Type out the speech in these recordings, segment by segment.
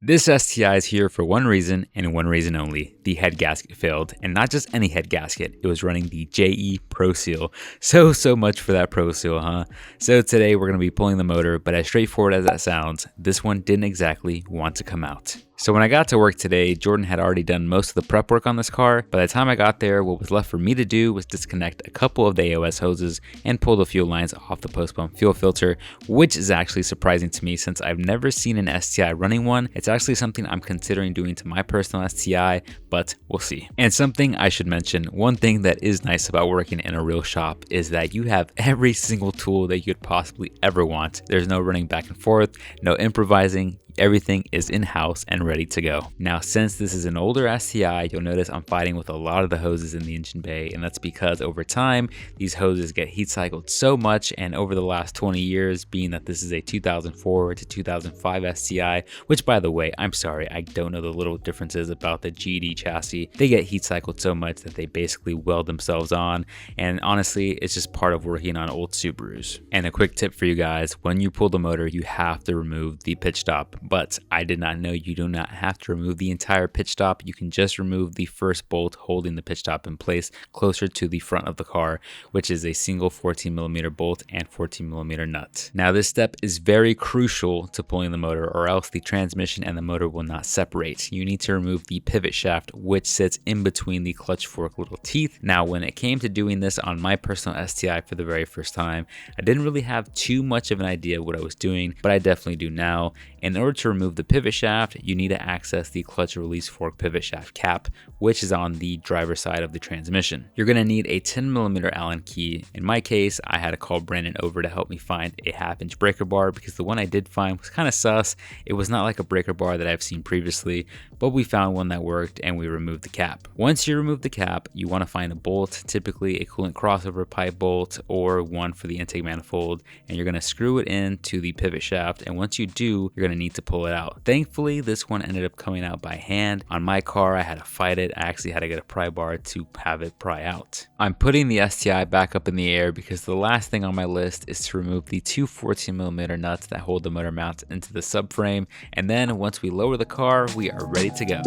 This STI is here for one reason and one reason only. The head gasket failed, and not just any head gasket, it was running the JE ProSeal. So much for that ProSeal, huh? So today we're going to be pulling the motor, but as straightforward as that sounds, this one didn't exactly want to come out. So when I got to work today, Jordan had already done most of the prep work on this car. By the time I got there, what was left for me to do was disconnect a couple of the AOS hoses and pull the fuel lines off the post pump fuel filter, which is actually surprising to me since I've never seen an STI running one. It's actually something I'm considering doing to my personal STI, but we'll see. And something I should mention, one thing that is nice about working in a real shop is that you have every single tool that you could possibly ever want. There's no running back and forth, no improvising. Everything is in-house and ready to go. Now, since this is an older STI, you'll notice I'm fighting with a lot of the hoses in the engine bay, and that's because over time, these hoses get heat cycled so much, and over the last 20 years, being that this is a 2004 to 2005 STI, which by the way, I'm sorry, I don't know the little differences about the GD chassis. They get heat cycled so much that they basically weld themselves on, and honestly, it's just part of working on old Subarus. And a quick tip for you guys, when you pull the motor, you have to remove the pitch stop. But I did not know you do not have to remove the entire pitch stop. You can just remove the first bolt holding the pitch stop in place closer to the front of the car, which is a single 14mm bolt and 14mm nut. Now this step is very crucial to pulling the motor, or else the transmission and the motor will not separate. You need to remove the pivot shaft, which sits in between the clutch fork little teeth. Now when it came to doing this on my personal STI for the very first time, I didn't really have too much of an idea of what I was doing, but I definitely do now. In order to remove the pivot shaft, you need to access the clutch release fork pivot shaft cap, which is on the driver's side of the transmission. You're going to need a 10mm Allen key. In my case, I had to call Brandon over to help me find a 1/2-inch breaker bar because the one I did find was kind of sus. It was not like a breaker bar that I've seen previously, but we found one that worked and we removed the cap. Once you remove the cap, you want to find a bolt, typically a coolant crossover pipe bolt or one for the intake manifold, and you're going to screw it into the pivot shaft, and once you do, you're going to need to pull it out. Thankfully, this one ended up coming out by hand. On my car, I had to fight it. I actually had to get a pry bar to have it pry out. I'm putting the STI back up in the air because the last thing on my list is to remove the two 14mm nuts that hold the motor mount into the subframe, and then once we lower the car, we are ready to go.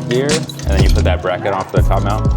Here, and then you put that bracket on for the top mount.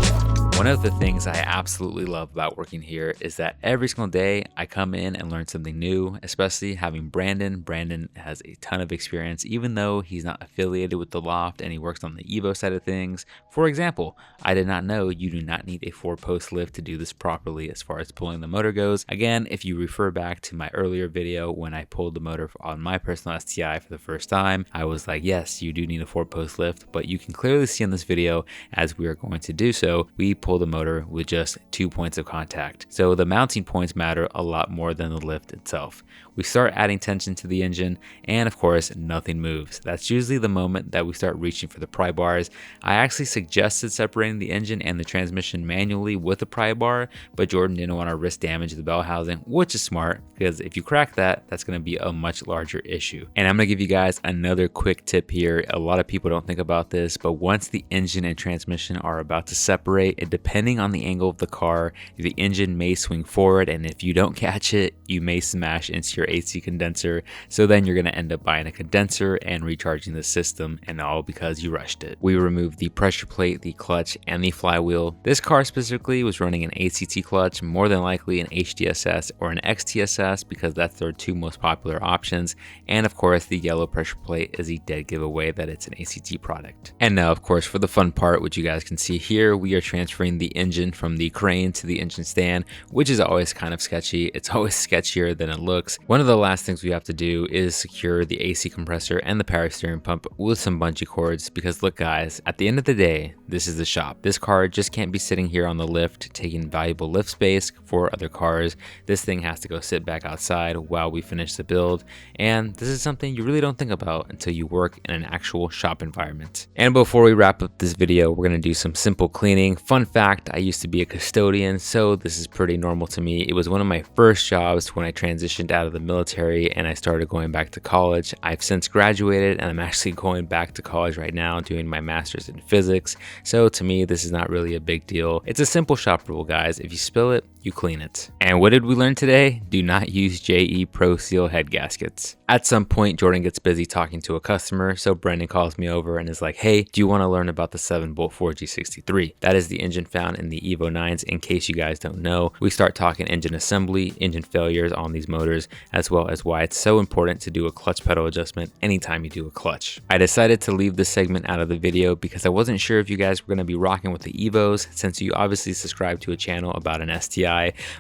One of the things I absolutely love about working here is that every single day I come in and learn something new, especially having Brandon. Brandon has a ton of experience, even though he's not affiliated with the loft and he works on the Evo side of things. For example, I did not know you do not need a 4-post lift to do this properly as far as pulling the motor goes. Again, if you refer back to my earlier video when I pulled the motor on my personal STI for the first time, I was like, yes, you do need a 4-post lift, but you can clearly see in this video, as we are going to do so, we pull the motor with just 2 points of contact. So the mounting points matter a lot more than the lift itself. We start adding tension to the engine, and of course, nothing moves. That's usually the moment that we start reaching for the pry bars. I actually suggested separating the engine and the transmission manually with a pry bar, but Jordan didn't want to risk damage to the bell housing, which is smart because if you crack that, that's going to be a much larger issue. And I'm going to give you guys another quick tip here. A lot of people don't think about this, but once the engine and transmission are about to separate, depending on the angle of the car, the engine may swing forward, and if you don't catch it, you may smash into your AC condenser. So then you're going to end up buying a condenser and recharging the system, and all because you rushed it. We removed the pressure plate, the clutch, and the flywheel. This car specifically was running an ACT clutch, more than likely an HDSS or an XTSS because that's their two most popular options. And of course, the yellow pressure plate is a dead giveaway that it's an ACT product. And now, of course, for the fun part, which you guys can see here, we are transferring the engine from the crane to the engine stand, which is always kind of sketchy. It's always sketchier than it looks. One of the last things we have to do is secure the AC compressor and the power steering pump with some bungee cords because look guys, at the end of the day, this is the shop. This car just can't be sitting here on the lift taking valuable lift space for other cars. This thing has to go sit back outside while we finish the build, and this is something you really don't think about until you work in an actual shop environment. And before we wrap up this video, we're going to do some simple cleaning. Fun fact, I used to be a custodian, so this is pretty normal to me. It was one of my first jobs when I transitioned out of the the military and I started going back to college. I've since graduated and I'm actually going back to college right now doing my master's in physics. So to me, this is not really a big deal. It's a simple shop rule, guys. If you spill it, you clean it. And what did we learn today? Do not use JE ProSeal head gaskets. At some point, Jordan gets busy talking to a customer, so Brendan calls me over and is like, hey, do you want to learn about the 7-bolt 4G63? That is the engine found in the Evo 9s. In case you guys don't know, we start talking engine assembly, engine failures on these motors, as well as why it's so important to do a clutch pedal adjustment anytime you do a clutch. I decided to leave this segment out of the video because I wasn't sure if you guys were going to be rocking with the Evos, since you obviously subscribe to a channel about an STI,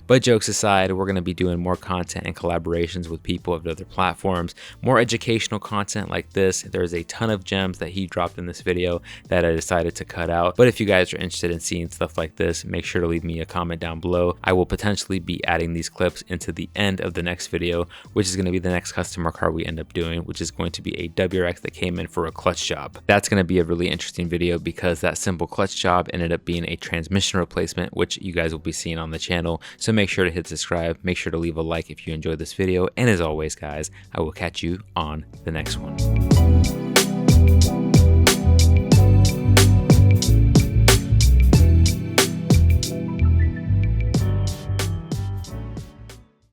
but jokes aside, we're going to be doing more content and collaborations with people of other platforms, more educational content like this. There's a ton of gems that he dropped in this video that I decided to cut out, but if you guys are interested in seeing stuff like this, make sure to leave me a comment down below. I will potentially be adding these clips into the end of the next video, which is going to be the next customer car we end up doing, which is going to be a WRX that came in for a clutch job. That's going to be a really interesting video because that simple clutch job ended up being a transmission replacement, which you guys will be seeing on the channel. So make sure to hit subscribe, make sure to leave a like if you enjoyed this video, and as always guys, I will catch you on the next one.